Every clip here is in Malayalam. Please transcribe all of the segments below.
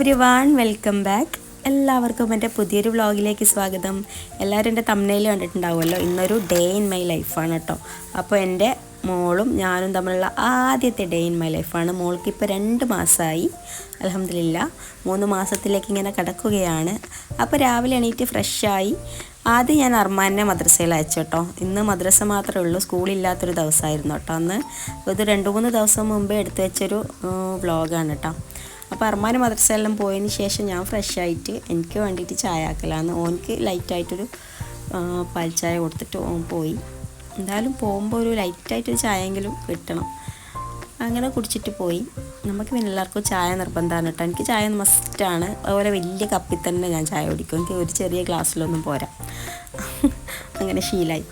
Everyone, welcome back. എല്ലാവർക്കും എൻ്റെ പുതിയൊരു വ്ളോഗിലേക്ക് സ്വാഗതം. എല്ലാവരും എൻ്റെ തംബ്നെയിൽ കണ്ടിട്ടുണ്ടാവുമല്ലോ. ഇന്നൊരു ഡേ ഇൻ മൈ ലൈഫാണ് കേട്ടോ. അപ്പോൾ എൻ്റെ മോളും ഞാനും തമ്മിലുള്ള ആദ്യത്തെ ഡേ ഇൻ മൈ ലൈഫാണ്. മോൾക്ക് ഇപ്പോൾ 2 മാസമായി. അൽഹംദുലില്ലാ 3 മാസത്തിലേക്ക് ഇങ്ങനെ കിടക്കുകയാണ്. അപ്പോൾ രാവിലെ എണീറ്റ് ഫ്രഷായി ആദ്യം ഞാൻ അർമാനെ മദ്രസയിൽ അയച്ചു കേട്ടോ. ഇന്ന് മദ്രസ മാത്രമേ ഉള്ളൂ, സ്കൂളില്ലാത്തൊരു ദിവസമായിരുന്നു കേട്ടോ. അന്ന് ഇത് 2-3 ദിവസം മുമ്പേ എടുത്തു വെച്ചൊരു വ്ളോഗാണ് കേട്ടോ. അപ്പോൾ അർമാൻ മദ്രസയെല്ലാം പോയതിന് ശേഷം ഞാൻ ഫ്രഷായിട്ട് എനിക്ക് വേണ്ടിയിട്ട് ചായ ആക്കലാന്ന്. ഓനക്ക് ലൈറ്റായിട്ടൊരു പാൽ ചായ കൊടുത്തിട്ട് ഓൻ പോയി. എന്തായാലും പോകുമ്പോൾ ഒരു ലൈറ്റായിട്ടൊരു ചായയെങ്കിലും കിട്ടണം. അങ്ങനെ കുടിച്ചിട്ട് പോയി. നമുക്ക് പിന്നെ എല്ലാവർക്കും ചായ നിർബന്ധമാണ് കേട്ടോ. എനിക്ക് ചായ മസ്റ്റാണ്. അതുപോലെ വലിയ കപ്പിൽ തന്നെ ഞാൻ ചായ കുടിക്കും. എനിക്ക് ഒരു ചെറിയ ഗ്ലാസ്സിലൊന്നും പോരാ, അങ്ങനെ ശീലമായി.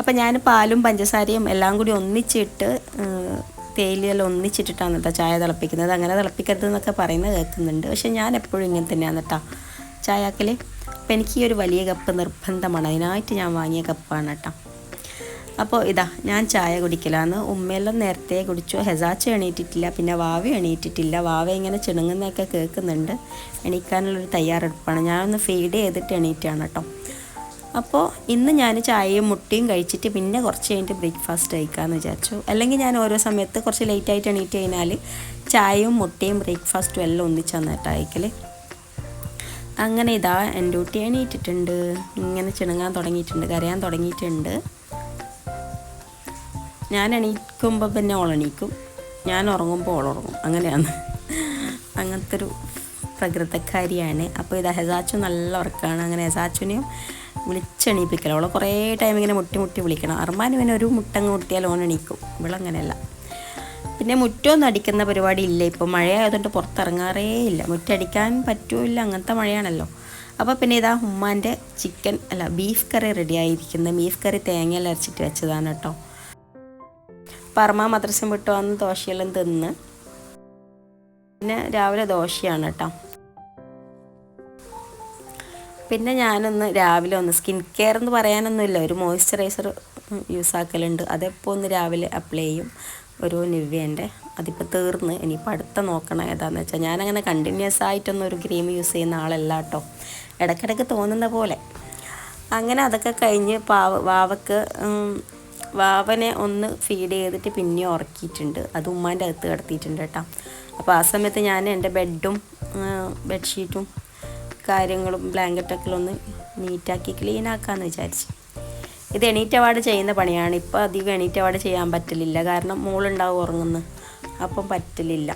അപ്പോൾ ഞാൻ പാലും പഞ്ചസാരയും എല്ലാം കൂടി ഒന്നിച്ചിട്ട് തേയിലയെല്ലാം ഒന്നിച്ചിട്ടിട്ടാണ് കേട്ടോ ചായ തിളപ്പിക്കുന്നത്. അങ്ങനെ തിളപ്പിക്കരുതെന്നൊക്കെ പറയുന്നത് കേൾക്കുന്നുണ്ട്. പക്ഷേ ഞാൻ എപ്പോഴും ഇങ്ങനെ തന്നെയാണ് കേട്ടോ ചായ ആക്കൽ. അപ്പോൾ എനിക്ക് ഈ ഒരു വലിയ കപ്പ് നിർബന്ധമാണ്, അതിനായിട്ട് ഞാൻ വാങ്ങിയ കപ്പാണ് കേട്ടോ. അപ്പോൾ ഇതാ ഞാൻ ചായ കുടിക്കലാന്ന്. ഉമ്മയെല്ലാം നേരത്തെ കുടിച്ചു. ഹെസാച്ച എണീറ്റിട്ടില്ല, പിന്നെ വാവ എണീറ്റിട്ടില്ല. വാവ ഇങ്ങനെ ചിണുങ്ങുന്നതൊക്കെ കേൾക്കുന്നുണ്ട്. എണീക്കാനുള്ളൊരു തയ്യാറെടുപ്പാണ്. ഞാനൊന്ന് ഫീഡ് ചെയ്തിട്ട് എണീറ്റാണ് കേട്ടോ. അപ്പോൾ ഇന്ന് ഞാൻ ചായയും മുട്ടയും കഴിച്ചിട്ട് പിന്നെ കുറച്ച് കഴിഞ്ഞിട്ട് ബ്രേക്ക്ഫാസ്റ്റ് കഴിക്കാമെന്ന് വിചാരിച്ചു. അല്ലെങ്കിൽ ഞാൻ ഓരോ സമയത്ത് കുറച്ച് ലേറ്റായിട്ട് എണീറ്റ് കഴിഞ്ഞാൽ ചായയും മുട്ടയും ബ്രേക്ക്ഫാസ്റ്റും എല്ലാം ഒന്നിച്ചാണ് കേട്ടോ കഴിക്കൽ. അങ്ങനെ ഇതാ എൻ്റെ കുട്ടി എണീറ്റിട്ടുണ്ട്. ഇങ്ങനെ ചിണുങ്ങാൻ തുടങ്ങിയിട്ടുണ്ട്, കരയാൻ തുടങ്ങിയിട്ടുണ്ട്. ഞാൻ എണീക്കുമ്പോൾ പിന്നെ ഓളെണീക്കും, ഞാൻ ഉറങ്ങുമ്പോൾ ഓളുറങ്ങും. അങ്ങനെയാണ്, അങ്ങനത്തെ ഒരു പ്രകൃതക്കാരിയാണ്. അപ്പോൾ ഇത് ഹെസാച്ചു നല്ല ഉറക്കമാണ്. അങ്ങനെ ഹെസാച്ചുനെയും വിളിച്ചെണീപ്പിക്കല. അവളെ കുറേ ടൈം ഇങ്ങനെ മുട്ടി വിളിക്കണം. അർമാൻ ഇവനെ ഒരു മുട്ടങ്ങ് മുട്ടിയാൽ ഓൻ എണീക്കും. ഇവളങ്ങനെയല്ല. പിന്നെ മുറ്റമൊന്നും അടിക്കുന്ന പരിപാടി ഇല്ല. ഇപ്പോൾ മഴയായതുകൊണ്ട് പുറത്തിറങ്ങാറേ ഇല്ല. മുറ്റടിക്കാൻ പറ്റൂല്ല, അങ്ങനത്തെ മഴയാണല്ലോ. അപ്പോൾ പിന്നെ ഇതാ ഉമ്മാൻ്റെ ബീഫ് കറി റെഡി ആയിരിക്കുന്നത്. ബീഫ് കറി തേങ്ങയെല്ലാം അരച്ചിട്ട് വെച്ചതാണ് കേട്ടോ. പറമ മദ്രസം വിട്ട് വന്ന് ദോശയെല്ലാം തിന്ന്. പിന്നെ രാവിലെ ദോശയാണ് കേട്ടോ. പിന്നെ ഞാനൊന്ന് രാവിലെ ഒന്ന് സ്കിൻ കെയർ എന്ന് പറയാനൊന്നുമില്ല, ഒരു മോയ്സ്ചറൈസർ യൂസ് ആക്കലുണ്ട്. അതെപ്പോൾ ഒന്ന് രാവിലെ അപ്ലൈ ചെയ്യും, ഒരു നിവ്യേൻ്റെ. അതിപ്പോൾ തീർന്ന്. ഇനിയിപ്പോൾ അടുത്ത നോക്കണം ഏതാണെന്ന് വെച്ചാൽ. ഞാനങ്ങനെ കണ്ടിന്യൂസ് ആയിട്ടൊന്നും ഒരു ക്രീം യൂസ് ചെയ്യുന്ന ആളല്ല കേട്ടോ, ഇടയ്ക്കിടയ്ക്ക് തോന്നുന്ന പോലെ. അങ്ങനെ അതൊക്കെ കഴിഞ്ഞ് വാവനെ ഒന്ന് ഫീഡ് ചെയ്തിട്ട് പിന്നെ ഉറക്കിയിട്ടുണ്ട്. അത് ഉമ്മാൻ്റെ അകത്ത് കിടത്തിയിട്ടുണ്ട് കേട്ടോ. അപ്പോൾ ആ സമയത്ത് ഞാൻ എൻ്റെ ബെഡ്ഷീറ്റും കാര്യങ്ങളും ബ്ലാങ്കറ്റൊക്കെ ഒന്ന് നീറ്റാക്കി ക്ലീനാക്കാമെന്ന് വിചാരിച്ചു. ഇത് എണീറ്റപാട് ചെയ്യുന്ന പണിയാണ്. ഇപ്പോൾ അധികം എണീറ്റപാട് ചെയ്യാൻ പറ്റലില്ല, കാരണം മോളുണ്ടാവും ഉറങ്ങുന്നു, അപ്പം പറ്റലില്ല.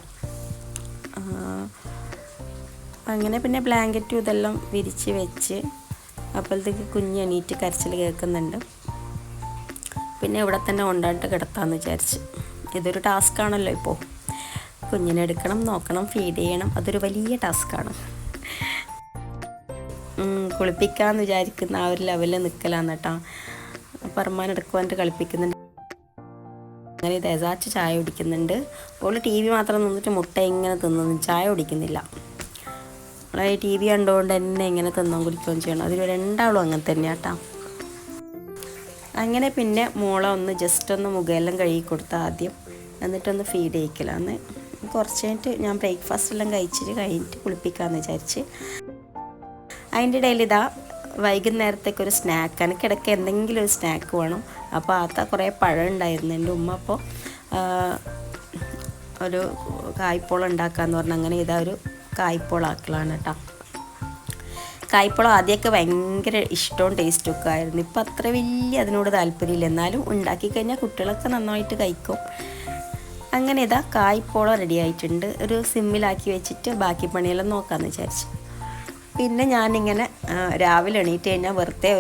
അങ്ങനെ പിന്നെ ബ്ലാങ്കറ്റും ഇതെല്ലാം വിരിച്ച് വെച്ച് അപ്പോഴത്തേക്ക് കുഞ്ഞ് എണീറ്റ് കരച്ചിൽ കേൾക്കുന്നുണ്ട്. പിന്നെ ഇവിടെ തന്നെ കൊണ്ടായിട്ട് കിടത്താമെന്ന് വിചാരിച്ച്. ഇതൊരു ടാസ്ക്കാണല്ലോ ഇപ്പോൾ. കുഞ്ഞിനെ എടുക്കണം, നോക്കണം, ഫീഡ് ചെയ്യണം. അതൊരു വലിയ ടാസ്ക്കാണ്. കുളിപ്പിക്കാമെന്ന് വിചാരിക്കുന്ന ആ ഒരു ലെവലിൽ നിൽക്കലാന്ന് കേട്ടോ. പറമാൻ എടുക്കുവാനായിട്ട് കളിപ്പിക്കുന്നുണ്ട്. അങ്ങനെ ദസാച്ച് ചായ കുടിക്കുന്നുണ്ട്. ഓൾ ടി വി മാത്രം നിന്നിട്ട് മുട്ട ഇങ്ങനെ തിന്നു, ചായ കുടിക്കുന്നില്ല. അവളെ ടി വി കണ്ടുകൊണ്ട് തന്നെ ഇങ്ങനെ തിന്നാൻ കുടിക്കുകയും ചെയ്യണം. അതിൽ രണ്ടാളും അങ്ങനെ തന്നെയാണ് കേട്ടോ. അങ്ങനെ പിന്നെ മോളെ ഒന്ന് ജസ്റ്റ് ഒന്ന് മുഖമെല്ലാം കഴുകി കൊടുത്താൽ ആദ്യം, എന്നിട്ടൊന്ന് ഫീഡ് ചെയ്യിക്കലാന്ന്. കുറച്ച് കഴിഞ്ഞിട്ട് ഞാൻ ബ്രേക്ക്ഫാസ്റ്റ് എല്ലാം കഴിഞ്ഞിട്ട് കുളിപ്പിക്കാമെന്ന് വിചാരിച്ച്. അതിൻ്റെ ഇടയിൽ ഇതാ വൈകുന്നേരത്തേക്കൊരു സ്നാക്ക്, എനിക്കിടയ്ക്ക് എന്തെങ്കിലും ഒരു സ്നാക്ക് വേണം. അപ്പോൾ കുറേ പഴം ഉണ്ടായിരുന്നു. എൻ്റെ ഉമ്മ അപ്പോൾ ഒരു കായ്പോളം ഉണ്ടാക്കാമെന്ന് പറഞ്ഞാൽ അങ്ങനെ ഇതാ ഒരു കായ്പോളാക്കലാണ് കേട്ടോ. കായ്പോളം ആദ്യമൊക്കെ ഭയങ്കര ഇഷ്ടവും ടേസ്റ്റും ഒക്കെ ആയിരുന്നു. ഇപ്പം അത്ര വലിയ അതിനോട് താല്പര്യമില്ല. എന്നാലും ഉണ്ടാക്കി കഴിഞ്ഞാൽ കുട്ടികളൊക്കെ നന്നായിട്ട് കഴിക്കും. അങ്ങനെ ഇതാ കായ്പോളം റെഡി ആയിട്ടുണ്ട്. ഒരു സിമ്മിലാക്കി വെച്ചിട്ട് ബാക്കി പണിയെല്ലാം നോക്കാമെന്ന് വിചാരിച്ചു. പിന്നെ ഞാനിങ്ങനെ രാവിലെ എണീറ്റ് കഴിഞ്ഞാൽ വെറുതെ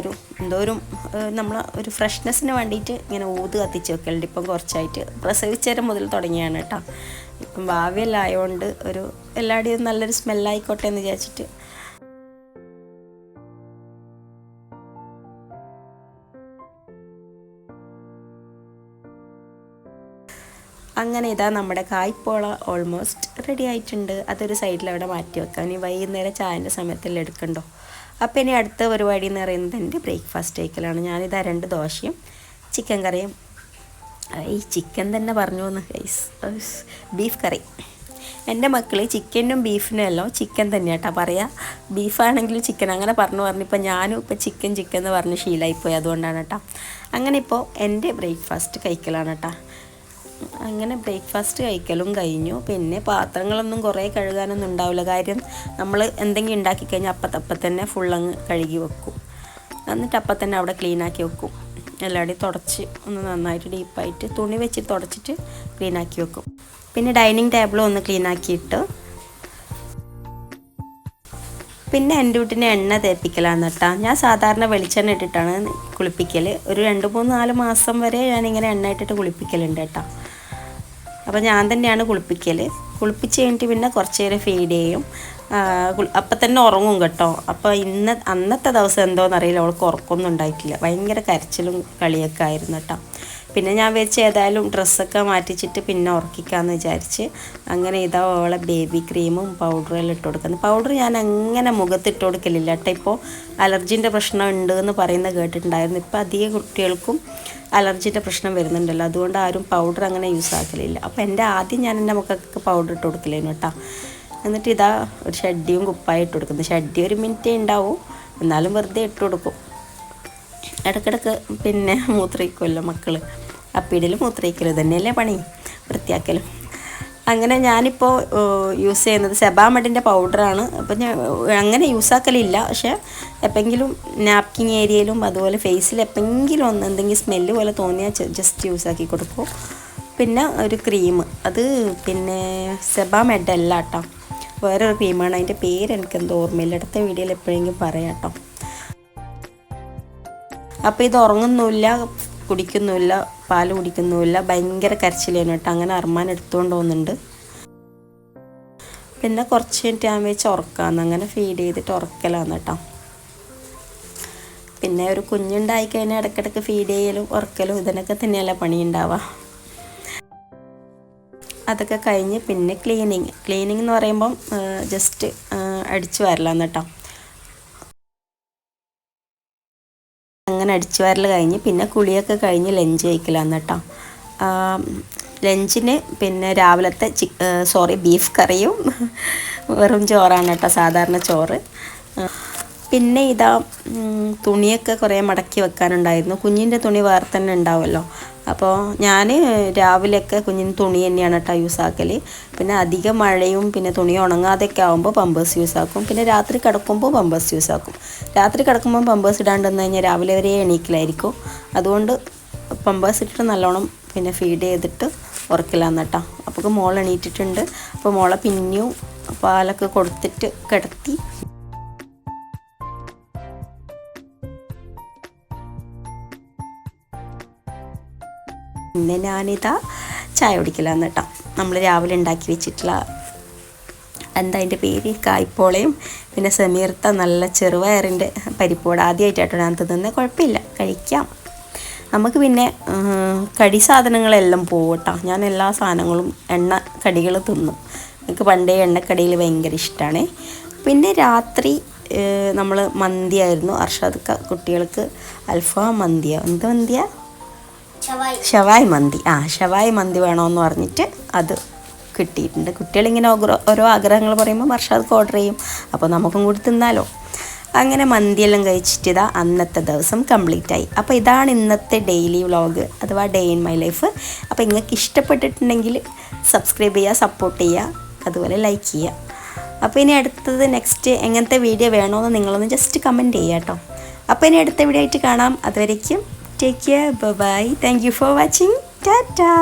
നമ്മൾ ഒരു ഫ്രഷ്നെസ്സിന് വേണ്ടിയിട്ട് ഇങ്ങനെ ഊത് കത്തിച്ച് വെക്കലുണ്ട്. ഇപ്പം കുറച്ചായിട്ട് പ്രസവിച്ചേരം മുതൽ തുടങ്ങിയാണ് കേട്ടോ. ഇപ്പം ഭാവിയെല്ലാം ആയതുകൊണ്ട് എല്ലാവരുടെയും നല്ലൊരു സ്മെല്ലായിക്കോട്ടെ എന്ന് വിചാരിച്ചിട്ട് അങ്ങനെ ഇതാ നമ്മുടെ കായ്പോള ഓൾമോസ്റ്റ് റെഡി ആയിട്ടുണ്ട്. അതൊരു സൈഡിൽ അവിടെ മാറ്റി വെക്കാം. ഇനി വൈകുന്നേരം ചായൻ്റെ സമയത്തെല്ലാം എടുക്കണ്ടോ. അപ്പോൾ ഇനി അടുത്ത പരിപാടി എന്ന് പറയുന്നത് എൻ്റെ ബ്രേക്ക്ഫാസ്റ്റ് കഴിക്കലാണ്. ഞാനിതാ 2 ദോശയും ചിക്കൻ കറിയും, ഈ ചിക്കൻ തന്നെ പറഞ്ഞു എന്ന് ഗൈസ്, ബീഫ് കറി എൻ്റെ മക്കൾ ചിക്കനും ബീഫിനും എല്ലാം ചിക്കൻ തന്നെയാട്ടോ പറയുക. ബീഫാണെങ്കിലും ചിക്കൻ അങ്ങനെ പറഞ്ഞിപ്പോൾ ഞാനും ഇപ്പോൾ ചിക്കൻ എന്ന് പറഞ്ഞ് ശീലമായിപ്പോയി. അതുകൊണ്ടാണ് കേട്ടോ. അങ്ങനെ ഇപ്പോൾ എൻ്റെ ബ്രേക്ക്ഫാസ്റ്റ് കഴിക്കലാണ് കേട്ടോ. അങ്ങനെ ബ്രേക്ക്ഫാസ്റ്റ് കഴിക്കലും കഴിഞ്ഞു. പിന്നെ പാത്രങ്ങളൊന്നും കുറേ കഴുകാനൊന്നും ഉണ്ടാവില്ല. കാര്യം നമ്മൾ എന്തെങ്കിലും ഉണ്ടാക്കി കഴിഞ്ഞാൽ അപ്പം തന്നെ ഫുള്ളങ്ങ് കഴുകി വെക്കും. എന്നിട്ട് അപ്പം തന്നെ അവിടെ ക്ലീനാക്കി വെക്കും. എല്ലാവരുടെയും തുടച്ച് ഒന്ന് നന്നായിട്ട് ഡീപ്പായിട്ട് തുണി വെച്ച് തുടച്ചിട്ട് ക്ലീനാക്കി വെക്കും. പിന്നെ ഡൈനിങ് ടേബിളും ഒന്ന് ക്ലീനാക്കിയിട്ട് പിന്നെ എൻ്റെ വീട്ടിന് എണ്ണ തേപ്പിക്കലാണ് കേട്ടോ. ഞാൻ സാധാരണ വെളിച്ചെണ്ണ ഇട്ടിട്ടാണ് കുളിപ്പിക്കൽ. ഒരു 2-3-4 മാസം വരെ ഞാനിങ്ങനെ എണ്ണ ഇട്ടിട്ട് കുളിപ്പിക്കലുണ്ട് കേട്ടോ. അപ്പോൾ ഞാൻ തന്നെയാണ് കുളിപ്പിച്ച് കഴിഞ്ഞിട്ട് പിന്നെ കുറച്ച് നേരം ഫീഡ് ചെയ്യും. അപ്പം തന്നെ ഉറങ്ങും കേട്ടോ. അപ്പോൾ അന്നത്തെ ദിവസം എന്തോന്നറിയില്ല, അവൾക്ക് ഉറക്കമൊന്നും ഉണ്ടായിട്ടില്ല. ഭയങ്കര കരച്ചിലും കളിയൊക്കെ ആയിരുന്നു കേട്ടോ. പിന്നെ ഞാൻ വെച്ച് ഏതായാലും ഡ്രസ്സൊക്കെ മാറ്റിച്ചിട്ട് പിന്നെ ഉറക്കിക്കാമെന്ന് വിചാരിച്ച് അങ്ങനെ ഇതാ അവളെ ബേബി ക്രീമും പൗഡറും എല്ലാം ഇട്ട് കൊടുക്കുന്നത്. പൗഡർ ഞാൻ അങ്ങനെ മുഖത്തിട്ട് കൊടുക്കലില്ല കേട്ടോ. ഇപ്പോൾ അലർജീൻ്റെ പ്രശ്നം ഉണ്ട് എന്ന് പറയുന്നത് കേട്ടിട്ടുണ്ടായിരുന്നു. ഇപ്പോൾ അധികം കുട്ടികൾക്കും അലർജീൻ്റെ പ്രശ്നം വരുന്നുണ്ടല്ലോ, അതുകൊണ്ട് ആരും പൗഡർ അങ്ങനെ യൂസ് ആക്കലില്ല. അപ്പോൾ ആദ്യം ഞാൻ എൻ്റെ മക്കൾക്ക് പൗഡർ ഇട്ട് കൊടുക്കലേനു കേട്ടോ. എന്നിട്ട് ഇതാ ഒരു ഷഡ്ഡിയും കുപ്പായി ഇട്ട് കൊടുക്കുന്നത്. ഷഡ്ഡി 1 മിനിറ്റേ ഉണ്ടാവും, എന്നാലും വെറുതെ ഇട്ട് കൊടുക്കും. ഇടയ്ക്കിടയ്ക്ക് പിന്നെ മൂത്രയിക്കുമല്ലോ മക്കൾ. അപ്പീടിൽ മൂത്രയിക്കലും തന്നെയല്ലേ പണി, വൃത്തിയാക്കലും. അങ്ങനെ ഞാനിപ്പോൾ യൂസ് ചെയ്യുന്നത് സെബാമെഡിൻ്റെ പൗഡറാണ്. അപ്പോൾ ഞാൻ അങ്ങനെ യൂസാക്കലില്ല, പക്ഷേ എപ്പോഴെങ്കിലും നാപ്കിൻ ഏരിയയിലും അതുപോലെ ഫേസിൽ എപ്പോഴെങ്കിലും എന്തെങ്കിലും സ്മെല്ല് പോലെ തോന്നിയാൽ ജസ്റ്റ് യൂസാക്കി കൊടുക്കും. പിന്നെ ഒരു ക്രീം, അത് പിന്നെ സെബാമെഡ് അല്ല കേട്ടോ, വേറൊരു ക്രീമാണ്. അതിൻ്റെ പേര് എനിക്കെന്തോ ഓർമ്മയില്ല, അടുത്ത വീഡിയോയിൽ എപ്പോഴെങ്കിലും പറയാം കേട്ടോ. അപ്പോൾ ഇത് ഉറങ്ങുന്നില്ല, കുടിക്കുന്നില്ല, പാല് കുടിക്കുന്നില്ല, ഭയങ്കര കരച്ചിലേനു കേട്ടോ. അങ്ങനെ അർമാൻ എടുത്തുകൊണ്ട് പോകുന്നുണ്ട്. പിന്നെ കുറച്ച് മിനിറ്റ് ഞാൻ വെച്ച് ഉറക്കാമെന്ന്, അങ്ങനെ ഫീഡ് ചെയ്തിട്ട് ഉറക്കലാന്ന് കേട്ടോ. പിന്നെ ഒരു കുഞ്ഞുണ്ടായി കഴിഞ്ഞാൽ ഇടയ്ക്കിടയ്ക്ക് ഫീഡ് ചെയ്യലും ഉറക്കലും ഇതിനൊക്കെ തന്നെയല്ല പണി ഉണ്ടാവുക. അതൊക്കെ കഴിഞ്ഞ് പിന്നെ ക്ലീനിങ് എന്ന് പറയുമ്പം ജസ്റ്റ് അടിച്ചു വരലാന്ന് കേട്ടോ. അങ്ങനെ അടിച്ചു വരൽ കഴിഞ്ഞ് പിന്നെ കുളിയൊക്കെ കഴിഞ്ഞ് ലഞ്ച് കഴിക്കലാന്ന് കേട്ടോ. ലഞ്ചിന് പിന്നെ രാവിലത്തെ ബീഫ് കറിയും വെറും ചോറാണ് കേട്ടോ, സാധാരണ ചോറ്. പിന്നെ ഇതാ തുണിയൊക്കെ കുറേ മടക്കി വെക്കാനുണ്ടായിരുന്നു. കുഞ്ഞിൻ്റെ തുണി വേറെ തന്നെ ഉണ്ടാവുമല്ലോ. അപ്പോൾ ഞാൻ രാവിലെയൊക്കെ കുഞ്ഞിന് തുണി തന്നെയാണ് കേട്ടോ യൂസാക്കൽ. പിന്നെ അധികം മഴയും പിന്നെ തുണി ഉണങ്ങാതെയൊക്കെ ആകുമ്പോൾ പമ്പേഴ്സ് യൂസാക്കും. പിന്നെ രാത്രി കിടക്കുമ്പോൾ പമ്പേഴ്സ് യൂസാക്കും. രാത്രി കിടക്കുമ്പോൾ പമ്പേഴ്സ് ഇടാണ്ടെന്ന് കഴിഞ്ഞാൽ രാവിലെ വരെ എണീക്കലായിരിക്കും. അതുകൊണ്ട് പമ്പേഴ്സ് ഇട്ടിട്ട് നല്ലോണം പിന്നെ ഫീഡ് ചെയ്തിട്ട് ഉറക്കില്ലാന്ന് കേട്ടോ. അപ്പോൾ മോൾ എണീറ്റിട്ടുണ്ട്. അപ്പോൾ മോളെ പിന്നെയും പാലൊക്കെ കൊടുത്തിട്ട് കിടത്തി. പിന്നെ ഞാനിതാ ചായ കുടിക്കലാന്ന് കേട്ടോ. നമ്മൾ രാവിലെ ഉണ്ടാക്കി വെച്ചിട്ടുള്ള എന്താ അതിൻ്റെ പേര്, കായ്പോളയും പിന്നെ സമീർത്ത നല്ല ചെറുപയറിൻ്റെ പരിപ്പോട് ആദ്യമായിട്ടാട്ടോ ഞാൻ തിന്നുന്നത്. കുഴപ്പമില്ല, കഴിക്കാം. നമുക്ക് പിന്നെ കടി സാധനങ്ങളെല്ലാം പോകും കേട്ടോ. ഞാൻ എല്ലാ സാധനങ്ങളും എണ്ണ കടികൾ തിന്നും. എനിക്ക് പണ്ടേ എണ്ണക്കടിയിൽ ഭയങ്കര ഇഷ്ടമാണ്. പിന്നെ രാത്രി നമ്മൾ മന്തിയായിരുന്നു. അർഷാദ് കുട്ടികൾക്ക് അൽഫാം മന്തിയാണ്, എന്ത് മന്തിയാണ്, ഷവായി മന്തി. ഷവായി മന്തി വേണമെന്ന് പറഞ്ഞിട്ട് അത് കിട്ടിയിട്ടുണ്ട്. കുട്ടികളിങ്ങനെ ഓരോ ആഗ്രഹങ്ങൾ പറയുമ്പോൾ അർഷാദ് ഓർഡർ ചെയ്യും. അപ്പോൾ നമുക്കും കൂടി തിന്നാലോ. അങ്ങനെ മന്തിയെല്ലാം കഴിച്ചിട്ട് ഇതാ അന്നത്തെ ദിവസം കംപ്ലീറ്റ് ആയി. അപ്പോൾ ഇതാണ് ഇന്നത്തെ ഡെയിലി വ്ളോഗ് അഥവാ ഡേ ഇൻ മൈ ലൈഫ്. അപ്പോൾ നിങ്ങൾക്ക് ഇഷ്ടപ്പെട്ടിട്ടുണ്ടെങ്കിൽ സബ്സ്ക്രൈബ് ചെയ്യുക, സപ്പോർട്ട് ചെയ്യുക, അതുപോലെ ലൈക്ക് ചെയ്യുക. അപ്പോൾ ഇനി അടുത്തത് നെക്സ്റ്റ് എങ്ങനത്തെ വീഡിയോ വേണമെന്ന് നിങ്ങളൊന്ന് ജസ്റ്റ് കമൻറ്റ് ചെയ്യുക കേട്ടോ. അപ്പോൾ ഇനി അടുത്ത വീഡിയോ ആയിട്ട് കാണാം. അതുവരേക്കും take care, bye bye, thank you for watching, ta-ta.